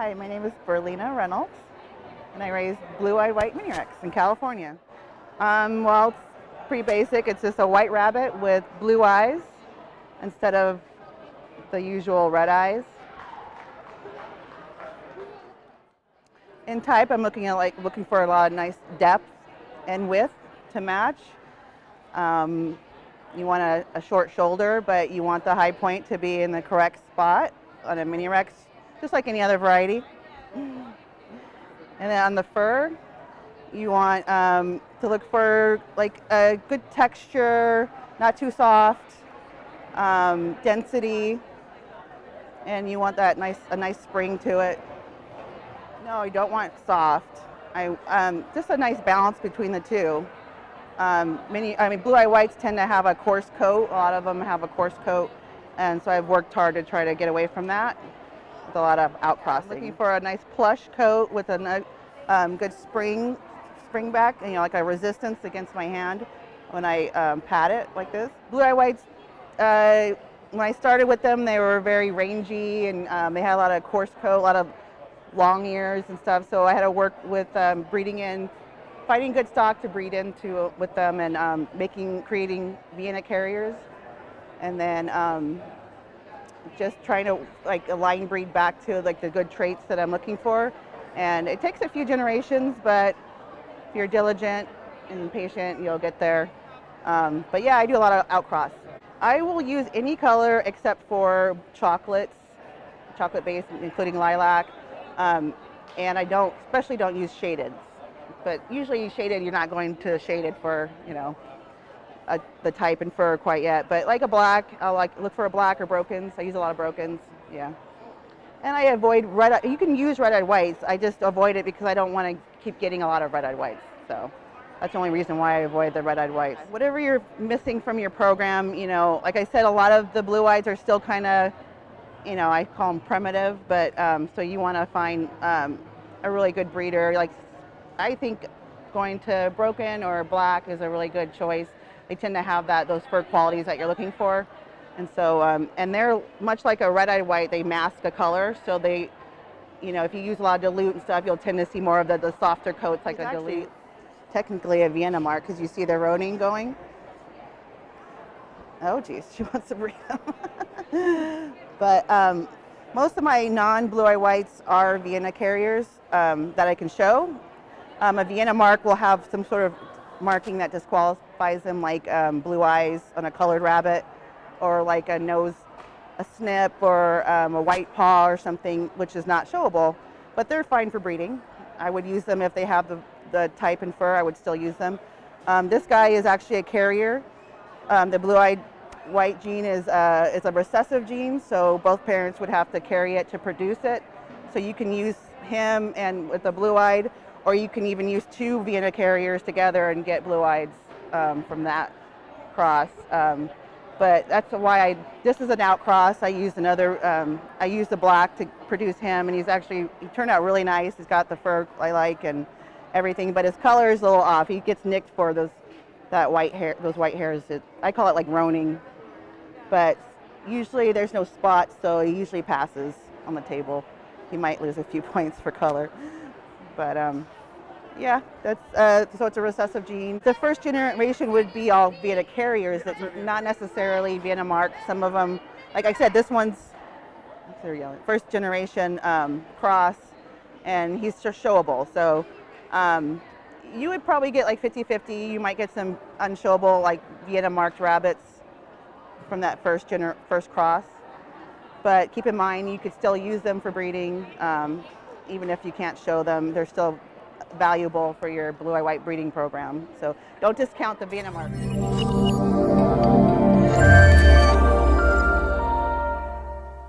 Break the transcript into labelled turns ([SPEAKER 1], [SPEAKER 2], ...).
[SPEAKER 1] Hi, my name is Berlena Reynolds, and I raise blue-eyed white mini Rex in California. Well, it's pretty basic. It's just a white rabbit with blue eyes instead of the usual red eyes. In type, I'm looking for a lot of nice depth and width to match. You want a short shoulder, but you want the high point to be in the correct spot on a mini Rex, just like any other variety. And then on the fur, you want to look for like a good texture, not too soft, density, and you want that a nice spring to it. No, you don't want soft. Just a nice balance between the two. Blue-eye whites tend to have a coarse coat. A lot of them have a coarse coat, and so I've worked hard to try to get away from that with a lot of outcrossing. Looking for a nice plush coat with a good spring back, and like a resistance against my hand when I pat it like this. Blue-eye whites, when I started with them, they were very rangy, and they had a lot of coarse coat, a lot of long ears and stuff. So I had to work with finding good stock to breed into with them, and creating Vienna carriers, and then just trying to line breed back to the good traits that I'm looking for. And it takes a few generations, but if you're diligent and patient, you'll get there. But yeah, I do a lot of outcross. I will use any color except for chocolate base, including lilac, and I especially don't use shaded. But usually shaded, you're not going to shade it for the type and fur quite yet. But like a black, I'll look for a black or brokens. I use a lot of brokens, yeah. And I avoid red. You can use red-eyed whites. I just avoid it because I don't want to keep getting a lot of red-eyed whites. So that's the only reason why I avoid the red-eyed whites. Whatever you're missing from your program, like I said, a lot of the blue eyes are still kind of, I call them primitive. But so you want to find a really good breeder. I think going to broken or black is a really good choice. They tend to have those fur qualities that you're looking for. And so, and they're much like a red-eyed white, they mask a color. So they, if you use a lot of dilute and stuff, you'll tend to see more of the softer coats like a dilute. Technically a Vienna mark, because you see the roding going. Oh geez, she wants to breed them. But most of my non-blue-eye whites are Vienna carriers that I can show. A Vienna mark will have some sort of marking that disqualifies them, like blue eyes on a colored rabbit, or like a snip, or a white paw or something, which is not showable, but they're fine for breeding. I would use them if they have the type and fur. I would still use them. This guy is actually a carrier. The blue-eyed white gene is a recessive gene, so both parents would have to carry it to produce it. So you can use him and with the blue-eyed, or you can even use two Vienna carriers together and get blue-eyeds from that cross. But that's why this is an outcross. I used I used the black to produce him, and he turned out really nice. He's got the fur I like and everything, but his color is a little off. He gets nicked for those white hairs. I call it like roning, but usually there's no spots, so he usually passes on the table. He might lose a few points for color, but yeah, so it's a recessive gene. The first generation would be all Vienna carriers. That's not necessarily Vienna marks. Some of them, like I said, this one's first generation cross, and he's just showable. So you would probably get like 50-50. You might get some unshowable, like Vienna marked rabbits from that first cross. But keep in mind, you could still use them for breeding, even if you can't show them. They're still valuable for your blue-eye white breeding program. So don't discount the Vienna mark.